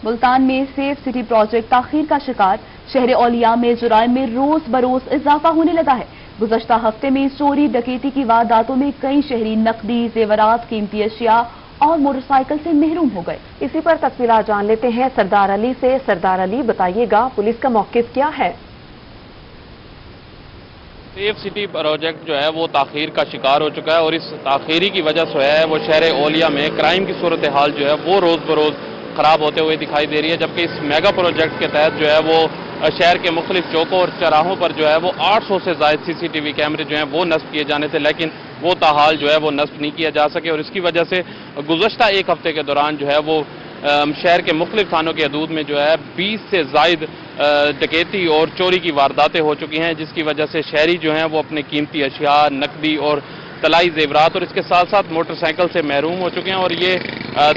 मुल्तान में safe city project ताखीर का शिकार। शहर औलिया में जुराइम में रोज बरोज इजाफा होने लगा है। गुज़श्ता हफ्ते में चोरी डकैती की वारदातों में कई शहरी नकदी, जेवरात, कीमती अशिया और मोटरसाइकिल से महरूम हो गए। इसी पर तफसीलात जान लेते हैं सरदार अली से। सरदार अली, बताइएगा पुलिस का मौक़िफ़ क्या है? सेफ सिटी प्रोजेक्ट जो है वो ताखीर का शिकार हो चुका है और इस ताखीरी की वजह से है वो शहर औलिया में क्राइम की सूरत हाल जो है वो रोज बरोज खराब होते हुए दिखाई दे रही है। जबकि इस मेगा प्रोजेक्ट के तहत जो है वो शहर के मुख्तलिफ चौकों और चौराहों पर जो है वो 800 से ज़ायद CCTV कैमरे जो हैं वो नस्ब किए जाने थे, लेकिन वो ताहाल जो है वो नस्ब नहीं किया जा सके और इसकी वजह से गुज़श्ता एक हफ्ते के दौरान जो है वो शहर के मुख्तलिफ थानों के हदूद में जो है 20 से ज़ायद डकैती और चोरी की वारदातें हो चुकी हैं, जिसकी वजह से शहरी जो हैं वो अपने कीमती अशिया, नकदी और तलाई जेवरात और इसके साथ साथ मोटरसाइकिल से महरूम हो चुके हैं। और ये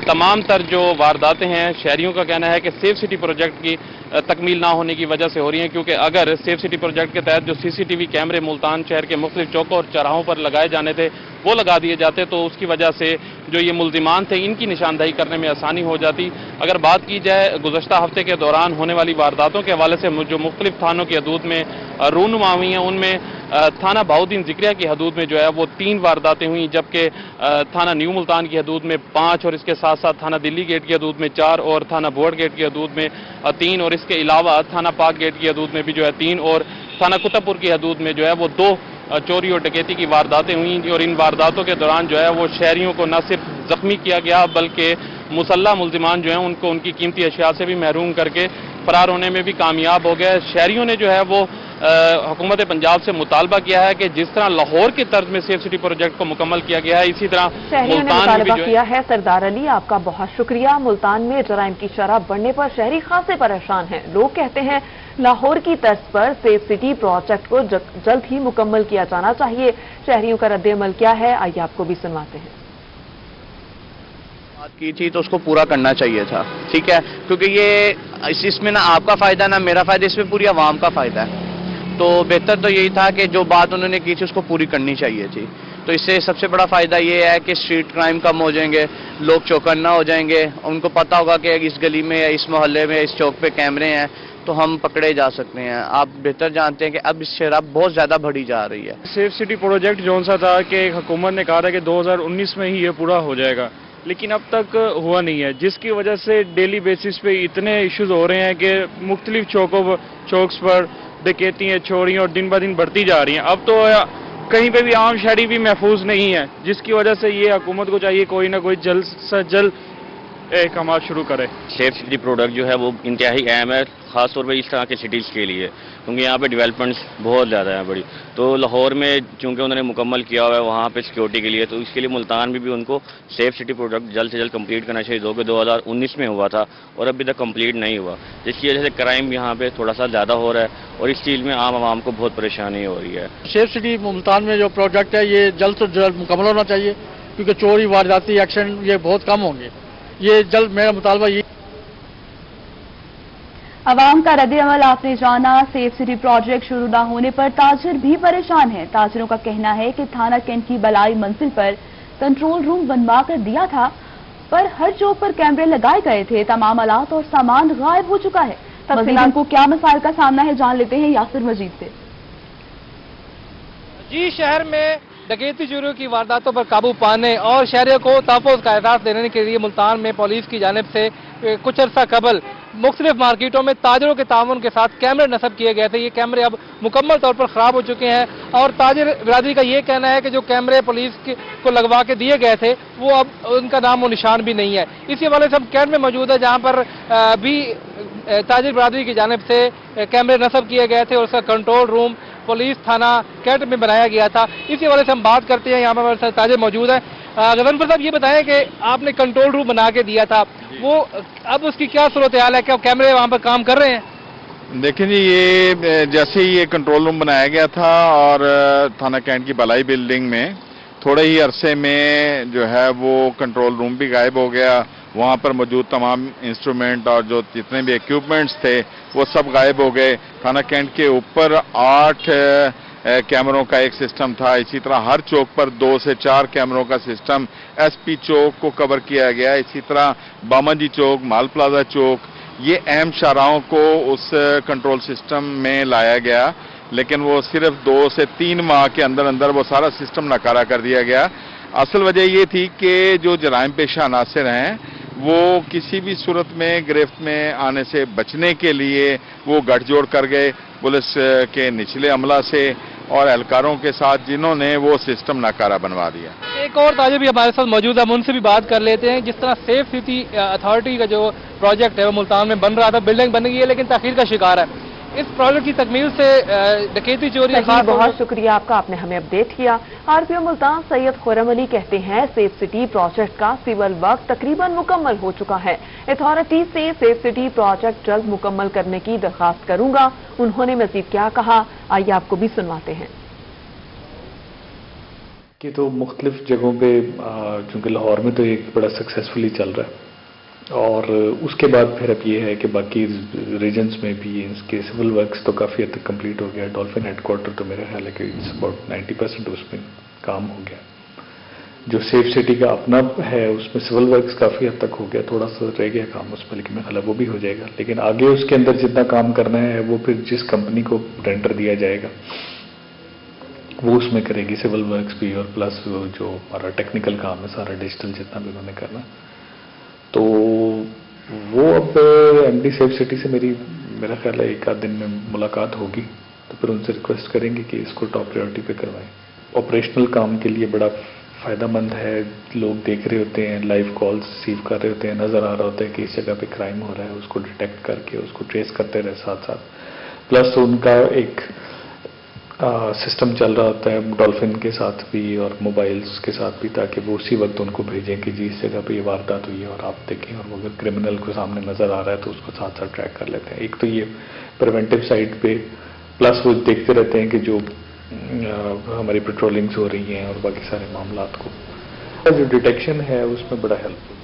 तमाम तर जो वारदातें हैं, शहरियों का कहना है कि सेफ सिटी प्रोजेक्ट की तकमील ना होने की वजह से हो रही हैं, क्योंकि अगर सेफ सिटी प्रोजेक्ट के तहत जो CCTV कैमरे मुल्तान शहर के मुख्तलिफ चौकों और चौराहों पर लगाए जाने थे वो लगा दिए जाते तो उसकी वजह से जो ये मुल्जिमान थे इनकी निशानदही करने में आसानी हो जाती। अगर बात की जाए गुज़श्ता हफ्ते के दौरान होने वाली वारदातों के हवाले से जो मुख्तलिफ थानों की हदूद में रूनुमा हुई हैं, उनमें थाना बहाउद्दीन ज़िक्रिया की हदूद में जो है वो 3 वारदातें हुई, जबकि थाना न्यू मुल्तान की हदूद में 5 और इसके साथ साथ थाना दिल्ली गेट की हदूद में 4 और थाना बोर्ड गेट की हदूद में 3 और इसके अलावा थाना पाक गेट की हदूद में भी जो है 3 और थाना कुतुबपुर की हदूद में जो है वो 2 चोरी और डकैती की वारदातें हुई। और इन वारदातों के दौरान जो है वो शहरियों को न सिर्फ जख्मी किया गया बल्कि मुसल्ला मुल्जिमान जो हैं उनको उनकी कीमती अशिया से भी महरूम करके फरार होने में भी कामयाब हो गए। शहरियों ने जो है वो हुकूमत पंजाब से मुतालबा किया है कि जिस तरह लाहौर के तर्ज में सेफ सिटी प्रोजेक्ट को मुकम्मल किया गया है, इसी तरह मुल्तान में भी जो किया है। सरदार अली, आपका बहुत शुक्रिया। मुल्तान में जराइम की शरह बढ़ने पर शहरी खासे परेशान हैं। लोग कहते हैं लाहौर की तर्ज पर सेफ सिटी प्रोजेक्ट को जल्द ही मुकम्मल किया जाना चाहिए। शहरियों का रद्द-ए-अमल क्या है, आइए आपको भी सुनवाते हैं। बात की थी तो उसको पूरा करना चाहिए था, ठीक है, क्योंकि ये इसमें ना आपका फायदा ना मेरा फायदा, इसमें पूरी आवाम का फायदा है। तो बेहतर तो यही था कि जो बात उन्होंने की थी उसको पूरी करनी चाहिए थी। तो इससे सबसे बड़ा फायदा ये है कि स्ट्रीट क्राइम कम हो जाएंगे, लोग चौकन्ना हो जाएंगे, उनको पता होगा कि इस गली में या इस मोहल्ले में इस चौक पे कैमरे हैं तो हम पकड़े जा सकते हैं। आप बेहतर जानते हैं कि अब शराब बहुत ज़्यादा बढ़ी जा रही है। सेफ सिटी प्रोजेक्ट जौन सा था कि हुकूमत ने कहा था कि 2019 में ही ये पूरा हो जाएगा, लेकिन अब तक हुआ नहीं है, जिसकी वजह से डेली बेसिस पे इतने इश्यूज हो रहे हैं कि मुख्तलिफ चौक्स पर डकैतियाँ, चोरियाँ और दिन ब दिन बढ़ती जा रही हैं। अब तो कहीं पे भी आम शहरी भी महफूज नहीं है, जिसकी वजह से ये हुकूमत को चाहिए कोई ना कोई जल्द से जल्द काम शुरू करे। सेफ सिटी प्रोडक्ट जो है वो इंतहाई अहम है, ख़ास तौर पर इस तरह के सिटीज़ के लिए, क्योंकि यहाँ पे डेवलपमेंट्स बहुत ज़्यादा हैं बड़ी। तो लाहौर में चूँकि उन्होंने मुकम्मल किया हुआ है वहाँ पे सिक्योरिटी के लिए, तो इसके लिए मुल्तान में भी उनको सेफ सिटी प्रोडक्ट जल्द से जल्द कंप्लीट करना चाहिए, जो कि 2019 में हुआ था और अभी तक कंप्लीट नहीं हुआ, जिसकी वजह से क्राइम यहाँ पे थोड़ा सा ज़्यादा हो रहा है और इस चीज़ में आम आवाम को बहुत परेशानी हो रही है। सेफ सिटी मुल्तान में जो प्रोजेक्ट है ये जल्द से जल्द मुकम्मल होना चाहिए, क्योंकि चोरी, वारदाती, एक्सीडेंट ये बहुत कम होंगे। ये जल्द मेरा मुतालबा ये। अवाम का रद्द-ए-अमल आपने जाना। सेफ सिटी प्रोजेक्ट शुरू न होने पर ताजिर भी परेशान है। ताजिरों का कहना है कि थाना कैंट की बलाई मंजिल पर कंट्रोल रूम बनवा कर दिया था, पर हर चौक पर कैमरे लगाए गए थे, तमाम आलात और सामान गायब हो चुका है। मज़ीद को क्या मसाइल का सामना है जान लेते हैं यासिर मजीद से। जी, शहर में डकैती, चोरियों की वारदातों पर काबू पाने और शहरियों को तहफ़्फ़ुज़ का एहसास देने के लिए मुल्तान में पुलिस की जानिब से कुछ अर्सा कबल मुख्तलिफ मार्केटों में ताजिरों के ताउन के साथ कैमरे नस्ब किए गए थे। ये कैमरे अब मुकम्मल तौर पर ख़राब हो चुके हैं और ताजिर बिरादरी का ये कहना है कि जो कैमरे पुलिस को लगवा के दिए गए थे वो अब उनका नाम व निशान भी नहीं है। इसी हवाले से हम कैंट में मौजूद है, जहाँ पर भी ताजिर बिरादरी की जानिब से कैमरे नस्ब किए गए थे और उसका कंट्रोल रूम पुलिस थाना कैंट में बनाया गया था। इसी वजह से हम बात करते हैं, यहाँ पर ताजिर मौजूद है। गजनफर साहब, ये बताएं कि आपने कंट्रोल रूम बना के दिया था, वो अब उसकी क्या सूरत हाल है, क्या कैमरे वहाँ पर काम कर रहे हैं? देखिए जी, ये जैसे ही ये कंट्रोल रूम बनाया गया था और थाना कैंट की बलाई बिल्डिंग में थोड़े ही अरसे में जो है वो कंट्रोल रूम भी गायब हो गया। वहाँ पर मौजूद तमाम इंस्ट्रूमेंट और जो जितने भी इक्विपमेंट्स थे वो सब गायब हो गए। थाना कैंट के ऊपर 8 कैमरों का एक सिस्टम था। इसी तरह हर चौक पर 2 से 4 कैमरों का सिस्टम SP चौक को कवर किया गया। इसी तरह बामनजी चौक, माल प्लाजा चौक, ये अहम शाहराहों को उस कंट्रोल सिस्टम में लाया गया, लेकिन वो सिर्फ 2 से 3 माह के अंदर अंदर वो सारा सिस्टम नाकारा कर दिया गया। असल वजह ये थी कि जो जराइम पेशा अनासर हैं वो किसी भी सूरत में गिरफ्त में आने से बचने के लिए वो गठजोड़ कर गए पुलिस के निचले अमला से और एहलकारों के साथ, जिन्होंने वो सिस्टम नाकारा बनवा दिया। एक और ताजिर भी हमारे साथ मौजूद है, हम उनसे भी बात कर लेते हैं। जिस तरह सेफ सिटी अथॉरिटी का जो प्रोजेक्ट है वो मुल्तान में बन रहा था, बिल्डिंग बन गई है लेकिन ताखीर का शिकार है। इस प्रोजेक्ट की तकमील से डकैती चोरी बहुत शुक्रिया आपका, आपने हमें अपडेट किया। आरपीओ मुल्तान सैयद खुर्रम अली कहते हैं सेफ सिटी प्रोजेक्ट का सिविल वर्क तकरीबन मुकम्मल हो चुका है। अथॉरिटी से सेफ सिटी प्रोजेक्ट जल्द मुकम्मल करने की दरखास्त करूंगा। उन्होंने मजीद क्या कहा, आइए आपको भी सुनवाते हैं। कि तो मुख्तलिफ जगहों पे चूँकि लाहौर में तो एक बड़ा सक्सेसफुली चल रहा है और उसके बाद फिर अब ये है कि बाकी रीजन्स में भी इसके सिविल वर्क्स तो काफ़ी हद तक कंप्लीट हो गया। डॉल्फिन हेडक्वार्टर तो मेरा ख्याल है कि इट्स अबाउट 90% उसमें काम हो गया। जो सेफ सिटी का अपना है उसमें सिविल वर्क्स काफ़ी हद तक हो गया, थोड़ा सा रह गया काम उस पर, लेकिन मेरा ख्याल है वो भी हो जाएगा। लेकिन आगे उसके अंदर जितना काम करना है वो फिर जिस कंपनी को टेंडर दिया जाएगा वो उसमें करेगी सिविल वर्क्स भी, और प्लस जो हमारा टेक्निकल काम है सारा डिजिटल जितना भी उन्होंने करना। तो वो अब एमडी सेफ सिटी से मेरा ख्याल है 1 आध दिन में मुलाकात होगी, तो फिर उनसे रिक्वेस्ट करेंगे कि इसको टॉप प्रायोरिटी पे करवाएं। ऑपरेशनल काम के लिए बड़ा फ़ायदेमंद है, लोग देख रहे होते हैं, लाइव कॉल्स रिसीव कर रहे होते हैं, नज़र आ रहा होता है कि इस जगह पे क्राइम हो रहा है, उसको डिटेक्ट करके उसको ट्रेस करते रहे साथ साथ। प्लस उनका एक सिस्टम चल रहा होता है डॉल्फिन के साथ भी और मोबाइल्स के साथ भी, ताकि वो उसी वक्त उनको भेजें कि जी इस जगह पे ये वारदात हुई है और आप देखें, और वो अगर क्रिमिनल को सामने नज़र आ रहा है तो उसको साथ साथ ट्रैक कर लेते हैं। एक तो ये प्रिवेंटिव साइड पे, प्लस वो देखते रहते हैं कि जो हमारी पेट्रोलिंग्स हो रही हैं और बाकी सारे मामलात को जो डिटेक्शन है उसमें बड़ा हेल्पफुल।